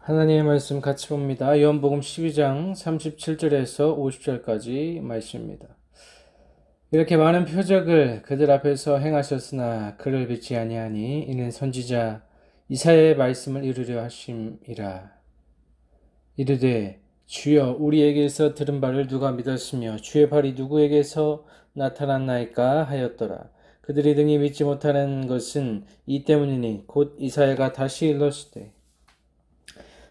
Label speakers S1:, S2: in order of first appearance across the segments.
S1: 하나님의 말씀 같이 봅니다. 요한복음 12장 37절에서 50절까지 말씀입니다. 이렇게 많은 표적을 그들 앞에서 행하셨으나 그를 믿지 아니하니 이는 선지자 이사야의 말씀을 이루려 하심이라. 이르되 주여 우리에게서 들은 바를 누가 믿었으며 주의 발이 누구에게서 나타났나이까 하였더라. 그들이 등이 믿지 못하는 것은 이 때문이니 곧 이사야가 다시 일렀으되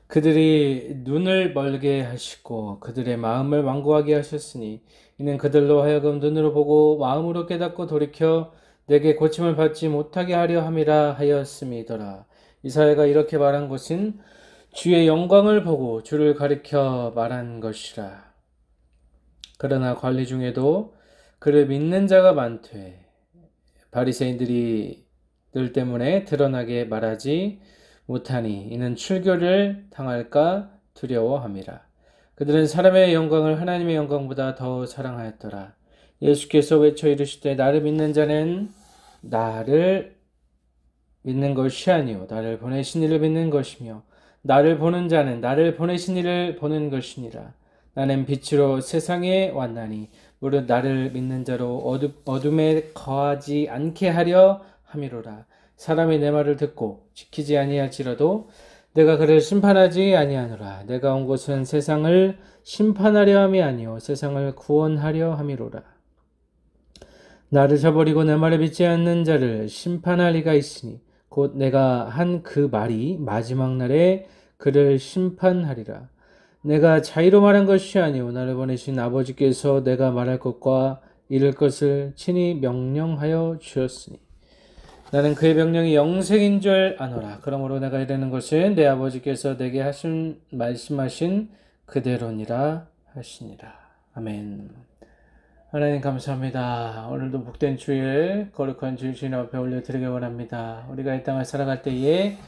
S1: 그들이 눈을 멀게 하시고 그들의 마음을 완고하게 하셨으니 이는 그들로 하여금 눈으로 보고 마음으로 깨닫고 돌이켜 내게 고침을 받지 못하게 하려 함이라 하였음이더라. 이사야가 이렇게 말한 것은 주의 영광을 보고 주를 가리켜 말한 것이라. 그러나 관리 중에도 그를 믿는 자가 많되 바리새인들이 들 때문에 드러나게 말하지 못하니 이는 출교를 당할까 두려워함이라. 그들은 사람의 영광을 하나님의 영광보다 더 사랑하였더라. 예수께서 외쳐 이르시되 나를 믿는 자는 나를 믿는 것이 아니요 나를 보내신 이를 믿는 것이며 나를 보는 자는 나를 보내신 이를 보는 것이니라. 나는 빛으로 세상에 왔나니 무릇 나를 믿는 자로 어둠에 거하지 않게 하려 함이로라. 사람이 내 말을 듣고 지키지 아니할지라도 내가 그를 심판하지 아니하노라. 내가 온 것은 세상을 심판하려 함이 아니요 세상을 구원하려 함이로라. 나를 저버리고 내 말을 믿지 않는 자를 심판할 리가 있으니 곧 내가 한 그 말이 마지막 날에 그를 심판하리라. 내가 자의로 말한 것이 아니오 나를 보내신 아버지께서 내가 말할 것과 이룰 것을 친히 명령하여 주었으니 나는 그의 명령이 영생인 줄 아노라. 그러므로 내가 이르는 것은 내 아버지께서 내게 말씀하신 그대로니라 하시니라. 아멘. 하나님 감사합니다. 오늘도 복된 주일, 거룩한 주일 주님 앞에 올려드리기 원합니다. 우리가 이 땅을 살아갈 때에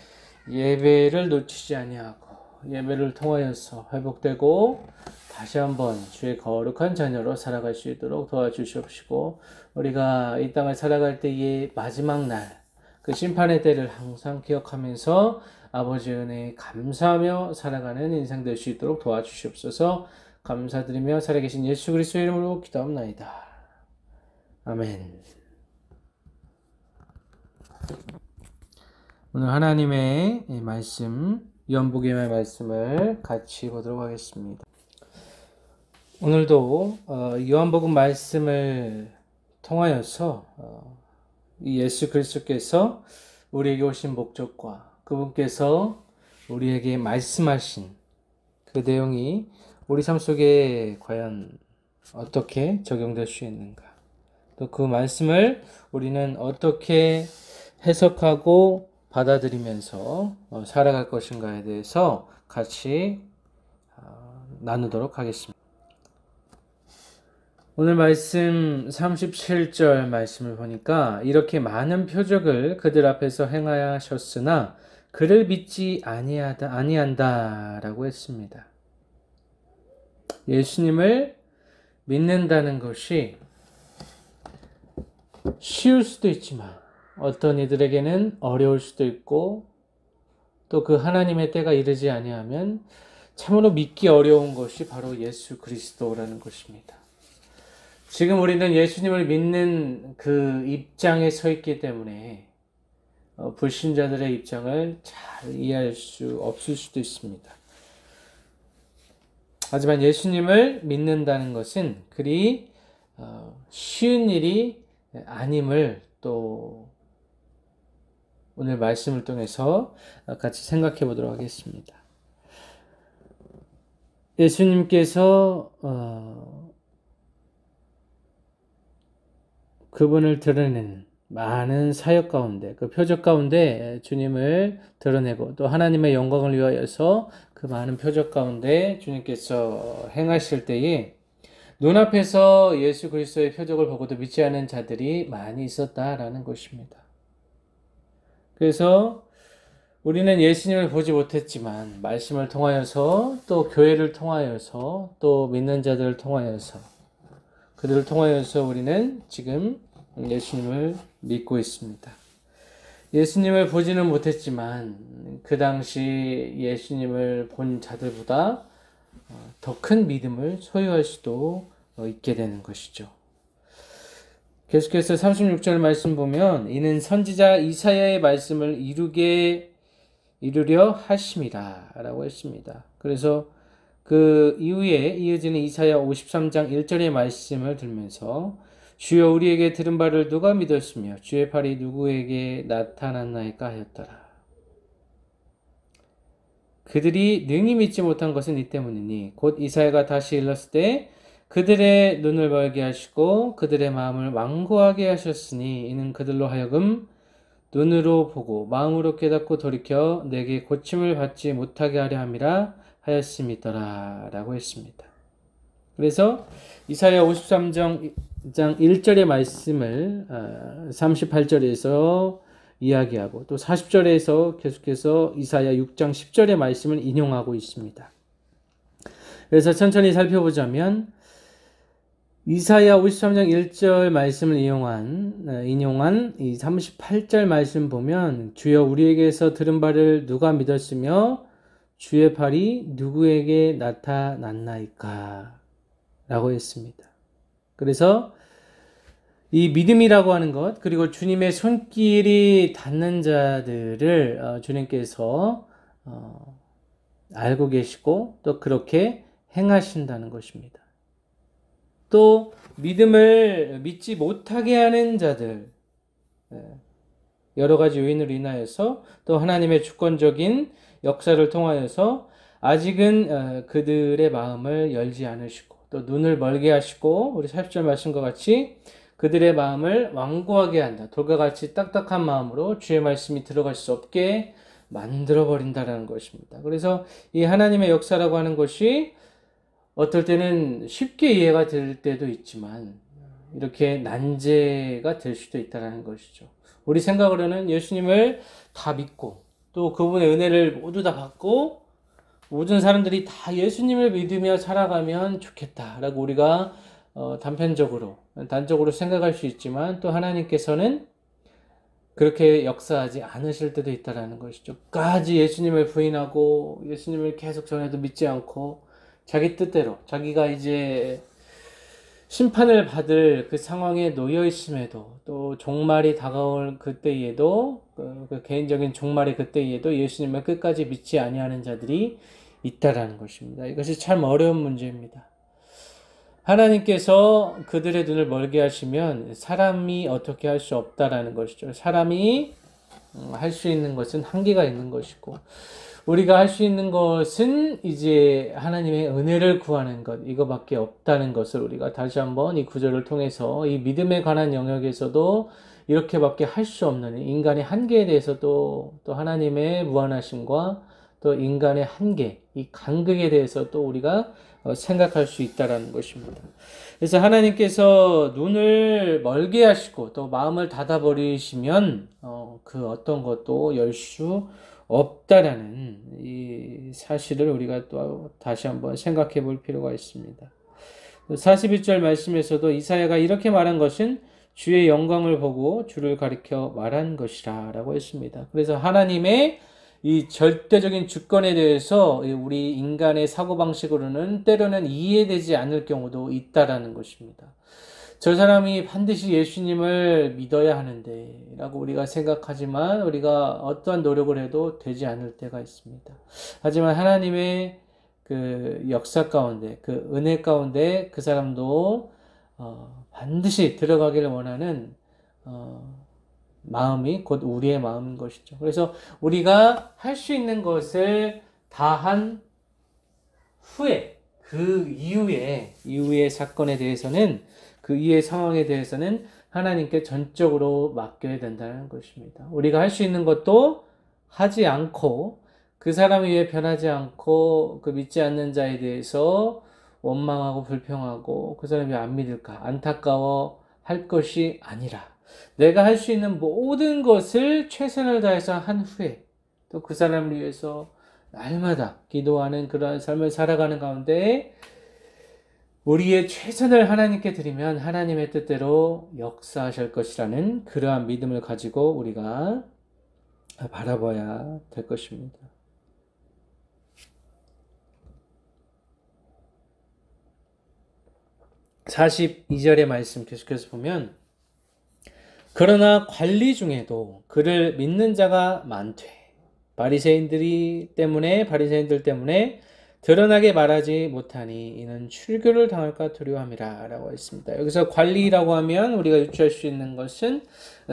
S1: 예배를 놓치지 아니하고 예배를 통하여서 회복되고 다시 한번 주의 거룩한 자녀로 살아갈 수 있도록 도와주시옵시고 우리가 이 땅을 살아갈 때의 마지막 날 그 심판의 때를 항상 기억하면서 아버지의 은혜에 감사하며 살아가는 인생 될 수 있도록 도와주시옵소서. 감사드리며 살아계신 예수 그리스도의 이름으로 기도합나이다. 아멘. 오늘 하나님의 말씀, 요한복음의 말씀을 같이 보도록 하겠습니다. 오늘도 요한복음 말씀을 통하여서 예수 그리스도께서 우리에게 오신 목적과 그분께서 우리에게 말씀하신 그 내용이 우리 삶 속에 과연 어떻게 적용될 수 있는가, 또 그 말씀을 우리는 어떻게 해석하고 받아들이면서 살아갈 것인가에 대해서 같이 나누도록 하겠습니다. 오늘 말씀 37절 말씀을 보니까 이렇게 많은 표적을 그들 앞에서 행하셨으나 그를 믿지 아니한다라고 했습니다. 예수님을 믿는다는 것이 쉬울 수도 있지만 어떤 이들에게는 어려울 수도 있고 또 그 하나님의 때가 이르지 아니하면 참으로 믿기 어려운 것이 바로 예수 그리스도라는 것입니다. 지금 우리는 예수님을 믿는 그 입장에 서 있기 때문에 불신자들의 입장을 잘 이해할 수 없을 수도 있습니다. 하지만 예수님을 믿는다는 것은 그리 쉬운 일이 아님을 또 오늘 말씀을 통해서 같이 생각해 보도록 하겠습니다. 예수님께서 그분을 드러내는 많은 사역 가운데, 그 표적 가운데 주님을 드러내고 또 하나님의 영광을 위하여서 그 많은 표적 가운데 주님께서 행하실 때에 눈앞에서 예수 그리스도의 표적을 보고도 믿지 않은 자들이 많이 있었다라는 것입니다. 그래서 우리는 예수님을 보지 못했지만 말씀을 통하여서 또 교회를 통하여서 또 믿는 자들을 통하여서 그들을 통하여서 우리는 지금 예수님을 믿고 있습니다. 예수님을 보지는 못했지만 그 당시 예수님을 본 자들보다 더 큰 믿음을 소유할 수도 있게 되는 것이죠. 계속해서 36절 말씀 보면 이는 선지자 이사야의 말씀을 이루려 하심이라 라고 했습니다. 그래서 그 이후에 이어지는 이사야 53장 1절의 말씀을 들면서 주여 우리에게 들은 바를 누가 믿었으며 주의 팔이 누구에게 나타났나이까 하였더라. 그들이 능히 믿지 못한 것은 이 때문이니 곧 이사야가 다시 일렀을 때 그들의 눈을 멀게 하시고 그들의 마음을 완고하게 하셨으니 이는 그들로 하여금 눈으로 보고 마음으로 깨닫고 돌이켜 내게 고침을 받지 못하게 하려 함이라 하였음이더라 라고 했습니다. 그래서 이사야 53장 1절의 말씀을 38절에서 이야기하고 또 40절에서 계속해서 이사야 6장 10절의 말씀을 인용하고 있습니다. 그래서 천천히 살펴보자면 이사야 53장 1절 말씀을 인용한 이 38절 말씀 보면 주여 우리에게서 들은 바를 누가 믿었으며 주의 팔이 누구에게 나타났나이까 라고 했습니다. 그래서 이 믿음이라고 하는 것 그리고 주님의 손길이 닿는 자들을 주님께서 알고 계시고 또 그렇게 행하신다는 것입니다. 또 믿음을 믿지 못하게 하는 자들 여러 가지 요인으로 인하여서 또 하나님의 주권적인 역사를 통하여서 아직은 그들의 마음을 열지 않으시고 또 눈을 멀게 하시고 우리 40절 말씀과 같이 그들의 마음을 완고하게 한다. 돌과 같이 딱딱한 마음으로 주의 말씀이 들어갈 수 없게 만들어버린다는 것입니다. 그래서 이 하나님의 역사라고 하는 것이 어떨 때는 쉽게 이해가 될 때도 있지만 이렇게 난제가 될 수도 있다는 것이죠. 우리 생각으로는 예수님을 다 믿고 또 그분의 은혜를 모두 다 받고 모든 사람들이 다 예수님을 믿으며 살아가면 좋겠다라고 우리가 단적으로 생각할 수 있지만 또 하나님께서는 그렇게 역사하지 않으실 때도 있다는 것이죠. 끝까지 예수님을 부인하고 예수님을 계속 전해도 믿지 않고 자기 뜻대로 자기가 이제 심판을 받을 그 상황에 놓여 있음에도 또 종말이 다가올 그때에도 그 개인적인 종말의 그때에도 예수님을 끝까지 믿지 아니하는 자들이 있다라는 것입니다. 이것이 참 어려운 문제입니다. 하나님께서 그들의 눈을 멀게 하시면 사람이 어떻게 할 수 없다라는 것이죠. 사람이 할 수 있는 것은 한계가 있는 것이고 우리가 할 수 있는 것은 이제 하나님의 은혜를 구하는 것 이거밖에 없다는 것을 우리가 다시 한번 이 구절을 통해서 이 믿음에 관한 영역에서도 이렇게밖에 할 수 없는 인간의 한계에 대해서 또 하나님의 무한하심과 또 인간의 한계, 이 간극에 대해서 또 우리가 생각할 수 있다는 것입니다. 그래서 하나님께서 눈을 멀게 하시고 또 마음을 닫아버리시면 그 어떤 것도 열 수 없다라는 이 사실을 우리가 또 다시 한번 생각해 볼 필요가 있습니다. 41절 말씀에서도 이사야가 이렇게 말한 것은 주의 영광을 보고 주를 가리켜 말한 것이라 라고 했습니다. 그래서 하나님의 이 절대적인 주권에 대해서 우리 인간의 사고방식으로는 때로는 이해되지 않을 경우도 있다라는 것입니다. 저 사람이 반드시 예수님을 믿어야 하는데 라고 우리가 생각하지만 우리가 어떠한 노력을 해도 되지 않을 때가 있습니다. 하지만 하나님의 그 역사 가운데 그 은혜 가운데 그 사람도 반드시 들어가기를 원하는 마음이 곧 우리의 마음인 것이죠. 그래서 우리가 할 수 있는 것을 다 한 후에 그 이후의 사건에 대해서는 그 이후의 상황에 대해서는 하나님께 전적으로 맡겨야 된다는 것입니다. 우리가 할 수 있는 것도 하지 않고 그 사람에 의해 변하지 않고 그 믿지 않는 자에 대해서 원망하고 불평하고 그 사람이 안 믿을까 안타까워 할 것이 아니라 내가 할 수 있는 모든 것을 최선을 다해서 한 후에 또 그 사람을 위해서 날마다 기도하는 그러한 삶을 살아가는 가운데 우리의 최선을 하나님께 드리면 하나님의 뜻대로 역사하실 것이라는 그러한 믿음을 가지고 우리가 바라봐야 될 것입니다. 42절의 말씀 계속해서 보면 그러나 관리 중에도 그를 믿는 자가 많되 바리새인들 때문에 드러나게 말하지 못하니 이는 출교를 당할까 두려워함이라 라고 했습니다. 여기서 관리라고 하면 우리가 유추할 수 있는 것은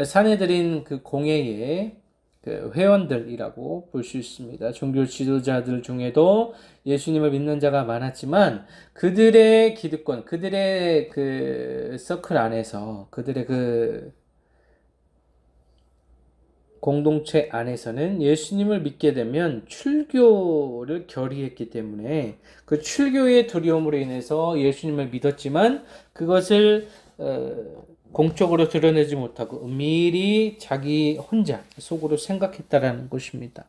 S1: 사내들인 그 공회의 그 회원들이라고 볼 수 있습니다. 종교 지도자들 중에도 예수님을 믿는 자가 많았지만 그들의 기득권, 그들의 그 서클 안에서, 그들의 그 공동체 안에서는 예수님을 믿게 되면 출교를 결의했기 때문에 그 출교의 두려움으로 인해서 예수님을 믿었지만 그것을 공적으로 드러내지 못하고 은밀히 자기 혼자 속으로 생각했다라는 것입니다.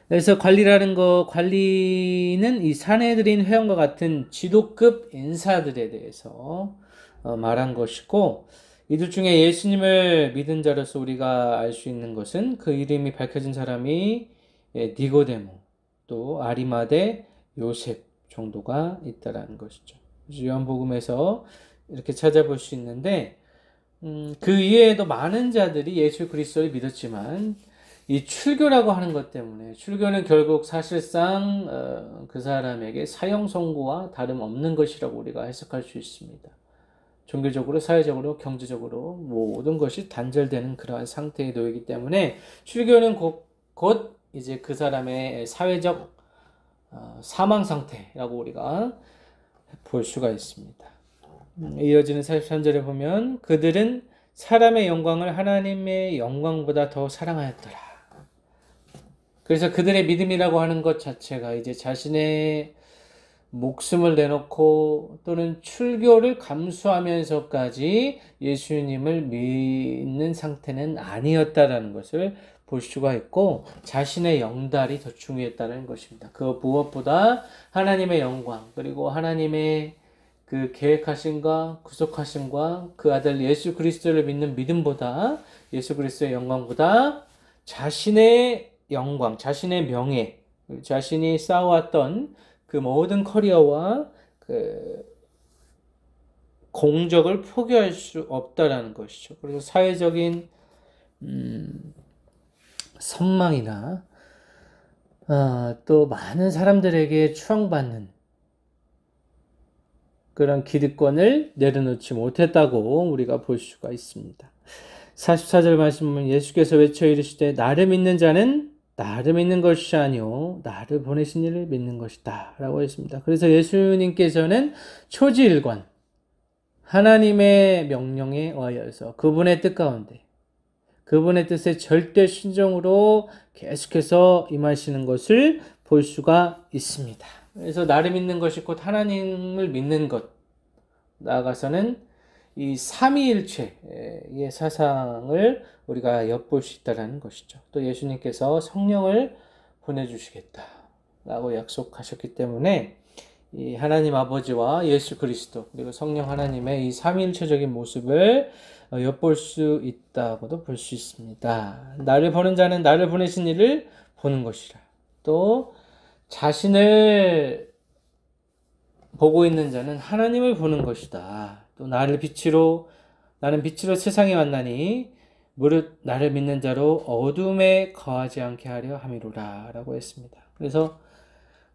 S1: 그래서 관리는 이 사내들인 회원과 같은 지도급 인사들에 대해서 말한 것이고, 이들 중에 예수님을 믿은 자로서 우리가 알 수 있는 것은 그 이름이 밝혀진 사람이 니고데모, 또 아리마대, 요셉 정도가 있다라는 것이죠. 요한복음에서 이렇게 찾아볼 수 있는데 그 이외에도 많은 자들이 예수 그리스도를 믿었지만 이 출교라고 하는 것 때문에 출교는 결국 사실상 그 사람에게 사형 선고와 다름없는 것이라고 우리가 해석할 수 있습니다. 종교적으로, 사회적으로, 경제적으로 모든 것이 단절되는 그러한 상태에 놓이기 때문에 출교는 곧 이제 그 사람의 사회적 사망 상태라고 우리가 볼 수가 있습니다. 이어지는 43절에 보면 그들은 사람의 영광을 하나님의 영광보다 더 사랑하였더라. 그래서 그들의 믿음이라고 하는 것 자체가 이제 자신의 목숨을 내놓고 또는 출교를 감수하면서까지 예수님을 믿는 상태는 아니었다라는 것을 볼 수가 있고 자신의 영달이 더 중요했다는 것입니다. 그 무엇보다 하나님의 영광 그리고 하나님의 그 계획하심과 구속하심과 그 아들 예수 그리스도를 믿는 믿음보다 예수 그리스도의 영광보다 자신의 영광, 자신의 명예, 자신이 쌓아왔던 그 모든 커리어와 그 공적을 포기할 수 없다라는 것이죠. 그래서 사회적인 선망이나 또 많은 사람들에게 추앙받는 그런 기득권을 내려놓지 못했다고 우리가 볼 수가 있습니다. 44절 말씀은 예수께서 외쳐 이르시되 나를 믿는 자는 나를 믿는 것이 아니요 나를 보내신 이를 믿는 것이다 라고 했습니다. 그래서 예수님께서는 초지일관 하나님의 명령에 의하여서 그분의 뜻 가운데 그분의 뜻에 절대 순종으로 계속해서 임하시는 것을 볼 수가 있습니다. 그래서 나를 믿는 것이 곧 하나님을 믿는 것, 나아가서는 이 삼위일체의 사상을 우리가 엿볼 수 있다는 것이죠. 또 예수님께서 성령을 보내주시겠다라고 약속하셨기 때문에 이 하나님 아버지와 예수 그리스도 그리고 성령 하나님의 이 삼위일체적인 모습을 엿볼 수 있다고도 볼 수 있습니다. 나를 보는 자는 나를 보내신 이를 보는 것이라. 또 자신을 보고 있는 자는 하나님을 보는 것이다. 또 나는 빛으로 세상에 왔나니 무릇 나를 믿는 자로 어둠에 거하지 않게 하려 함이로라 라고 했습니다. 그래서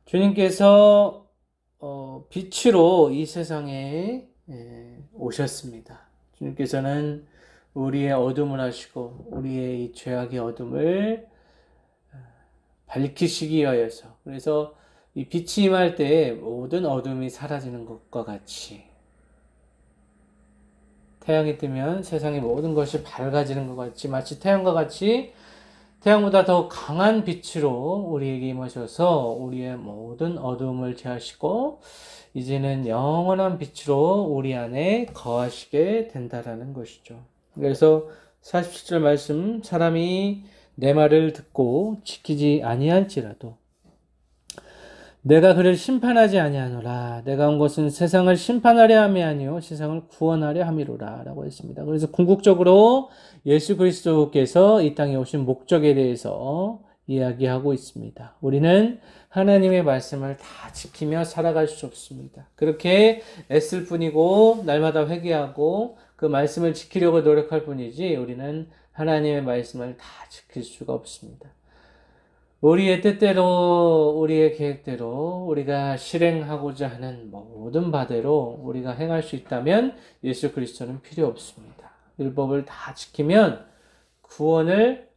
S1: 주님께서 빛으로 이 세상에 오셨습니다. 주님께서는 우리의 어둠을 하시고 우리의 이 죄악의 어둠을 밝히시기 위하여서 그래서 이 빛이 임할 때 모든 어둠이 사라지는 것과 같이 태양이 뜨면 세상의 모든 것이 밝아지는 것 같이 마치 태양과 같이 태양보다 더 강한 빛으로 우리에게 임하셔서 우리의 모든 어둠을 제하시고 이제는 영원한 빛으로 우리 안에 거하시게 된다라는 것이죠. 그래서 47절 말씀 사람이 내 말을 듣고 지키지 아니할지라도 내가 그를 심판하지 아니하노라. 내가 온 것은 세상을 심판하려 함이 아니요 세상을 구원하려 함이로라 라고 했습니다. 그래서 궁극적으로 예수 그리스도께서 이 땅에 오신 목적에 대해서 이야기하고 있습니다. 우리는 하나님의 말씀을 다 지키며 살아갈 수 없습니다. 그렇게 애쓸 뿐이고 날마다 회개하고 그 말씀을 지키려고 노력할 뿐이지 우리는 하나님의 말씀을 다 지킬 수가 없습니다. 우리의 뜻대로, 우리의 계획대로 우리가 실행하고자 하는 모든 바대로 우리가 행할 수 있다면 예수 그리스도는 필요 없습니다. 율법을 다 지키면 구원을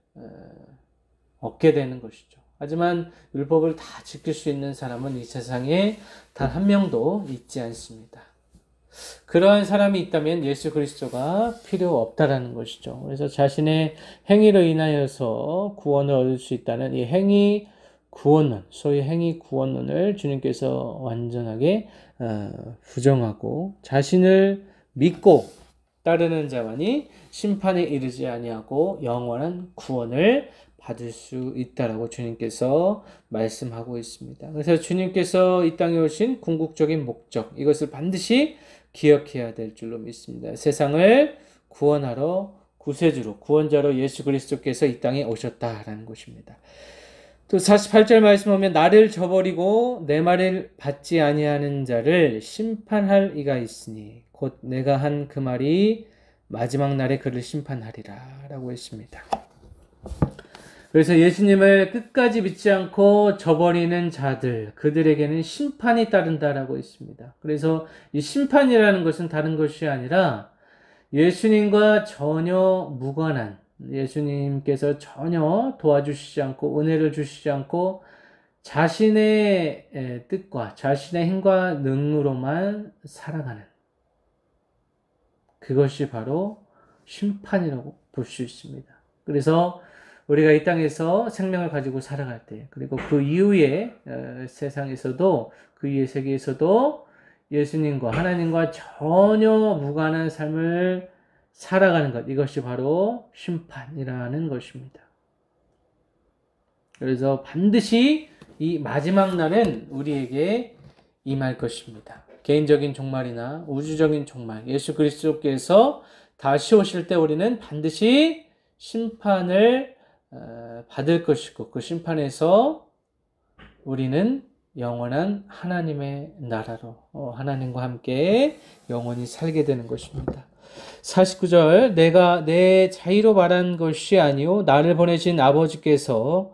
S1: 얻게 되는 것이죠. 하지만 율법을 다 지킬 수 있는 사람은 이 세상에 단 한 명도 있지 않습니다. 그러한 사람이 있다면 예수 그리스도가 필요 없다라는 것이죠. 그래서 자신의 행위로 인하여서 구원을 얻을 수 있다는 이 행위 구원론, 소위 행위 구원론을 주님께서 완전하게 부정하고 자신을 믿고 따르는 자만이 심판에 이르지 아니하고 영원한 구원을 받을 수 있다라고 주님께서 말씀하고 있습니다. 그래서 주님께서 이 땅에 오신 궁극적인 목적, 이것을 반드시 기억해야 될 줄로 믿습니다. 세상을 구원하러 구세주로, 구원자로 예수 그리스도께서 이 땅에 오셨다라는 것입니다. 또 48절 말씀 보면 나를 저버리고 내 말을 받지 아니하는 자를 심판할 이가 있으니 곧 내가 한 그 말이 마지막 날에 그를 심판하리라 라고 했습니다. 그래서 예수님을 끝까지 믿지 않고 저버리는 자들, 그들에게는 심판이 따른다라고 했습니다. 그래서 이 심판이라는 것은 다른 것이 아니라 예수님과 전혀 무관한, 예수님께서 전혀 도와주시지 않고 은혜를 주시지 않고 자신의 뜻과 자신의 힘과 능으로만 살아가는 그것이 바로 심판이라고 볼 수 있습니다. 그래서 우리가 이 땅에서 생명을 가지고 살아갈 때, 그리고 그 이후에 세상에서도, 그 이후의 세계에서도 예수님과 하나님과 전혀 무관한 삶을 살아가는 것, 이것이 바로 심판이라는 것입니다. 그래서 반드시 이 마지막 날은 우리에게 임할 것입니다. 개인적인 종말이나 우주적인 종말, 예수 그리스도께서 다시 오실 때 우리는 반드시 심판을 받을 것이고 그 심판에서 우리는 영원한 하나님의 나라로 하나님과 함께 영원히 살게 되는 것입니다. 49절 내가 내 자의로 말한 것이 아니요 나를 보내신 아버지께서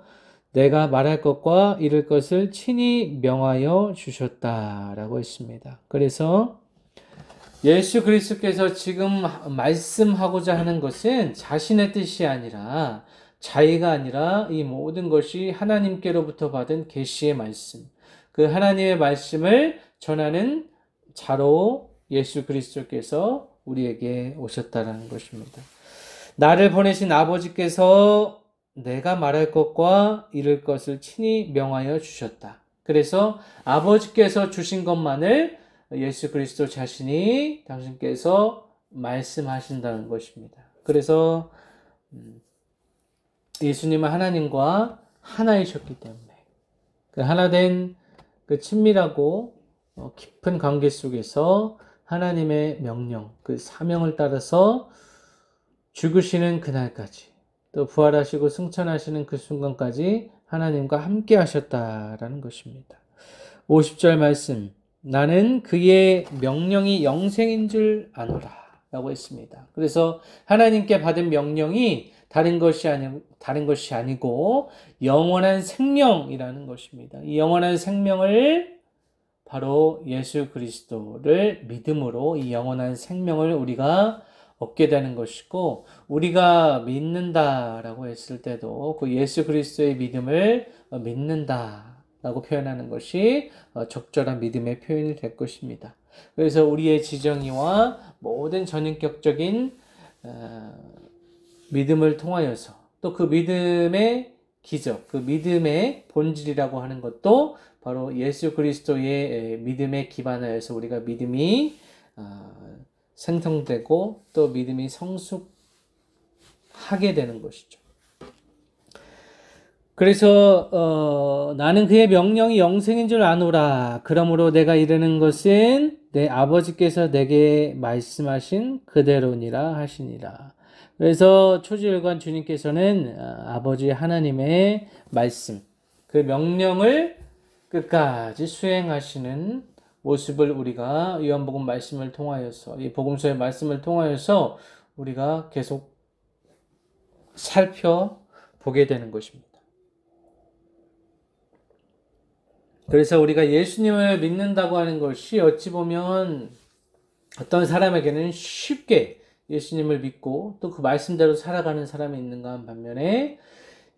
S1: 내가 말할 것과 이룰 것을 친히 명하여 주셨다라고 했습니다. 그래서 예수 그리스도께서 지금 말씀하고자 하는 것은 자신의 뜻이 아니라 자의가 아니라 이 모든 것이 하나님께로부터 받은 계시의 말씀, 그 하나님의 말씀을 전하는 자로 예수 그리스도께서 우리에게 오셨다는 것입니다. 나를 보내신 아버지께서 내가 말할 것과 이룰 것을 친히 명하여 주셨다. 그래서 아버지께서 주신 것만을 예수 그리스도 자신이 당신께서 말씀하신다는 것입니다. 그래서 예수님은 하나님과 하나이셨기 때문에 그 하나된 그 친밀하고 깊은 관계 속에서 하나님의 명령, 그 사명을 따라서 죽으시는 그날까지 또 부활하시고 승천하시는 그 순간까지 하나님과 함께 하셨다라는 것입니다. 50절 말씀 나는 그의 명령이 영생인 줄 아노라 라고 했습니다. 그래서 하나님께 받은 명령이 다른 것이 아니고 영원한 생명이라는 것입니다. 이 영원한 생명을 바로 예수 그리스도를 믿음으로 이 영원한 생명을 우리가 얻게 되는 것이고 우리가 믿는다라고 했을 때도 그 예수 그리스도의 믿음을 믿는다라고 표현하는 것이 적절한 믿음의 표현이 될 것입니다. 그래서 우리의 지정의와 모든 전인격적인 믿음을 통하여서 또 그 믿음의 기적, 그 믿음의 본질이라고 하는 것도 바로 예수 그리스도의 믿음에 기반하여서 우리가 믿음이 생성되고 또 믿음이 성숙하게 되는 것이죠. 그래서 나는 그의 명령이 영생인 줄 아노라. 그러므로 내가 이르는 것은 내 아버지께서 내게 말씀하신 그대로니라 하시니라. 그래서 초지일관 주님께서는 아버지 하나님의 말씀, 그 명령을 끝까지 수행하시는 모습을 우리가 요한복음 말씀을 통하여서, 이 복음서의 말씀을 통하여서 우리가 계속 살펴보게 되는 것입니다. 그래서 우리가 예수님을 믿는다고 하는 것이 어찌 보면 어떤 사람에게는 쉽게 예수님을 믿고 또 그 말씀대로 살아가는 사람이 있는가 한 반면에,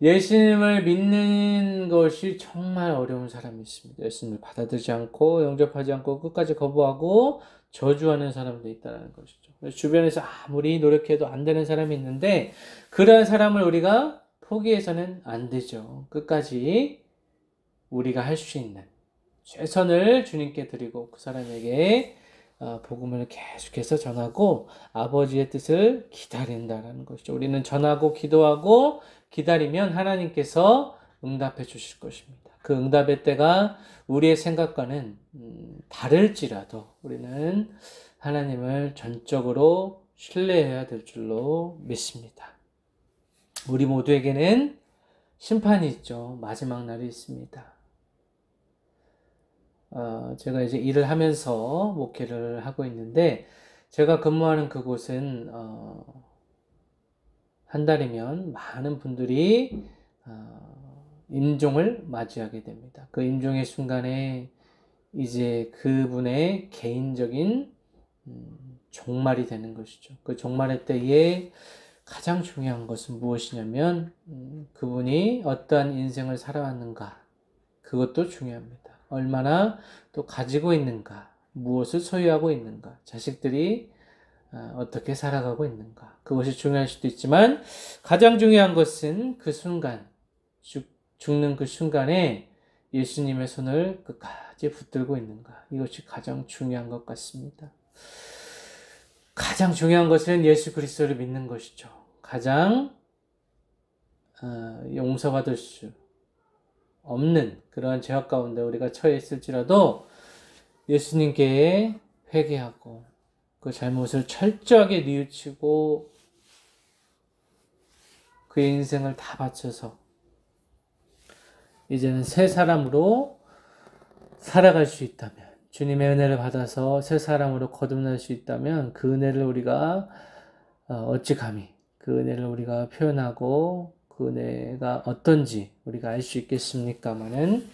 S1: 예수님을 믿는 것이 정말 어려운 사람이 있습니다. 예수님을 받아들이지 않고 영접하지 않고 끝까지 거부하고 저주하는 사람도 있다는 것이죠. 주변에서 아무리 노력해도 안 되는 사람이 있는데, 그런 사람을 우리가 포기해서는 안 되죠. 끝까지 우리가 할 수 있는 최선을 주님께 드리고 그 사람에게 복음을 계속해서 전하고 아버지의 뜻을 기다린다는 것이죠. 우리는 전하고 기도하고 기다리면 하나님께서 응답해 주실 것입니다. 그 응답의 때가 우리의 생각과는 다를지라도 우리는 하나님을 전적으로 신뢰해야 될 줄로 믿습니다. 우리 모두에게는 심판이 있죠. 마지막 날이 있습니다. 제가 이제 일을 하면서 목회를 하고 있는데, 제가 근무하는 그곳은 한 달이면 많은 분들이 임종을 맞이하게 됩니다. 그 임종의 순간에 이제 그분의 개인적인 종말이 되는 것이죠. 그 종말의 때에 가장 중요한 것은 무엇이냐면 그분이 어떠한 인생을 살아왔는가, 그것도 중요합니다. 얼마나 또 가지고 있는가, 무엇을 소유하고 있는가, 자식들이 어떻게 살아가고 있는가, 그것이 중요할 수도 있지만 가장 중요한 것은 그 순간, 죽는 그 순간에 예수님의 손을 끝까지 붙들고 있는가, 이것이 가장 중요한 것 같습니다. 가장 중요한 것은 예수 그리스도를 믿는 것이죠. 가장 용서받을 수 없는 그러한 죄악 가운데 우리가 처해 있을지라도 예수님께 회개하고 그 잘못을 철저하게 뉘우치고 그의 인생을 다 바쳐서 이제는 새 사람으로 살아갈 수 있다면, 주님의 은혜를 받아서 새 사람으로 거듭날 수 있다면 그 은혜를 우리가 어찌 감히 그 은혜를 우리가 표현하고 그 은혜가 어떤지 우리가 알 수 있겠습니까마는,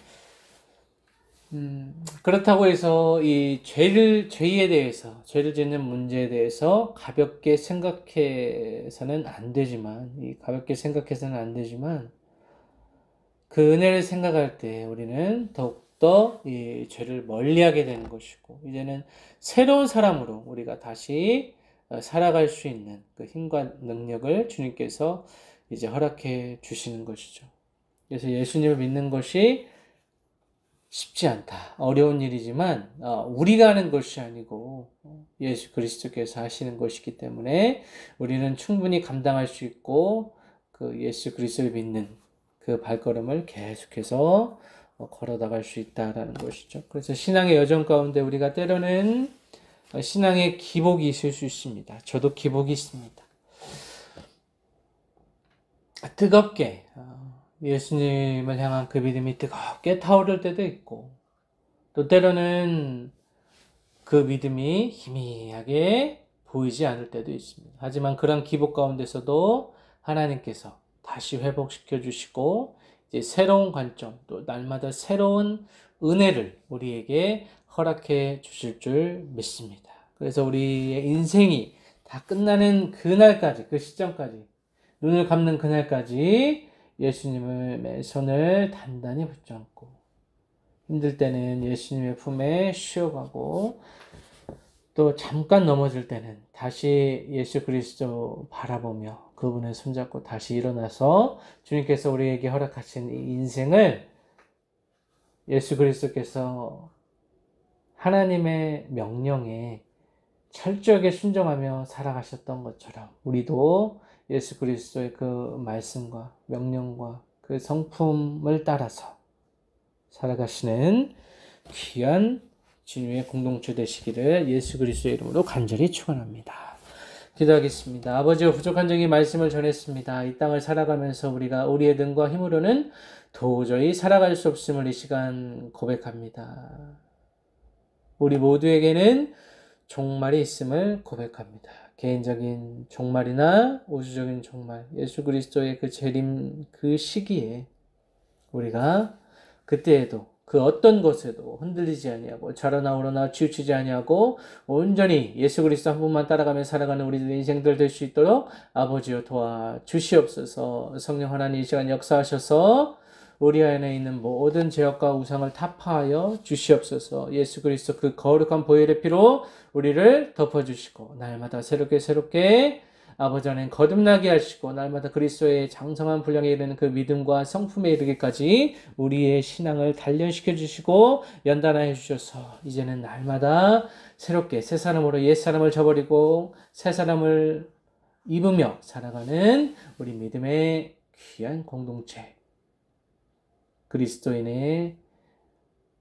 S1: 그렇다고 해서 이 죄에 대해서, 죄를 짓는 문제에 대해서 가볍게 생각해서는 안 되지만, 그 은혜를 생각할 때 우리는 더욱더 이 죄를 멀리하게 되는 것이고, 이제는 새로운 사람으로 우리가 다시 살아갈 수 있는 그 힘과 능력을 주님께서 이제 허락해 주시는 것이죠. 그래서 예수님을 믿는 것이 쉽지 않다, 어려운 일이지만 우리가 하는 것이 아니고 예수 그리스도께서 하시는 것이기 때문에 우리는 충분히 감당할 수 있고 그 예수 그리스도를 믿는 그 발걸음을 계속해서 걸어 나갈 수 있다라는 것이죠. 그래서 신앙의 여정 가운데 우리가 때로는 신앙의 기복이 있을 수 있습니다. 저도 기복이 있습니다. 뜨겁게 예수님을 향한 그 믿음이 뜨겁게 타오를 때도 있고, 또 때로는 그 믿음이 희미하게 보이지 않을 때도 있습니다. 하지만 그런 기복 가운데서도 하나님께서 다시 회복시켜 주시고 이제 새로운 관점, 또 날마다 새로운 은혜를 우리에게 허락해 주실 줄 믿습니다. 그래서 우리의 인생이 다 끝나는 그날까지, 그 시점까지, 눈을 감는 그날까지 예수님의 손을 단단히 붙잡고, 힘들 때는 예수님의 품에 쉬어가고, 또 잠깐 넘어질 때는 다시 예수 그리스도 바라보며 그분의 손잡고 다시 일어나서 주님께서 우리에게 허락하신 이 인생을 예수 그리스도께서 하나님의 명령에 철저하게 순종하며 살아가셨던 것처럼 우리도 예수 그리스도의 그 말씀과 명령과 그 성품을 따라서 살아가시는 귀한 진유의 공동체 되시기를 예수 그리스도의 이름으로 간절히 축원합니다. 기도하겠습니다. 아버지와 부족한 적이 말씀을 전했습니다. 이 땅을 살아가면서 우리가 우리의 능과 힘으로는 도저히 살아갈 수 없음을 이 시간 고백합니다. 우리 모두에게는 종말이 있음을 고백합니다. 개인적인 종말이나 우주적인 종말, 예수 그리스도의 그 재림 그 시기에 우리가 그때에도 그 어떤 것에도 흔들리지 아니하고 좌로나 우로나 치우치지 아니하고 온전히 예수 그리스도 한 분만 따라가며 살아가는 우리들의 인생들 될 수 있도록 아버지여 도와 주시옵소서. 성령 하나님 이 시간 역사하셔서 우리 안에 있는 모든 죄악과 우상을 타파하여 주시옵소서. 예수 그리스도 그 거룩한 보혈의 피로 우리를 덮어주시고 날마다 새롭게 아버지 안에 거듭나게 하시고 날마다 그리스도의 장성한 분량에 이르는 그 믿음과 성품에 이르기까지 우리의 신앙을 단련시켜 주시고 연단하여 주셔서 이제는 날마다 새롭게 새 사람으로 옛 사람을 저버리고 새 사람을 입으며 살아가는 우리 믿음의 귀한 공동체 그리스도인의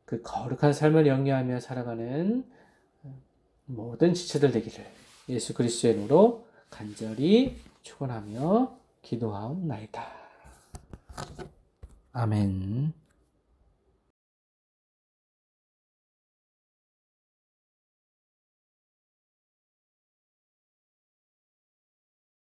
S1: 그 거룩한 삶을 영위하며 살아가는 모든 지체들 되기를 예수 그리스도의 이름으로 간절히 축원하며 기도하옵나이다. 아멘.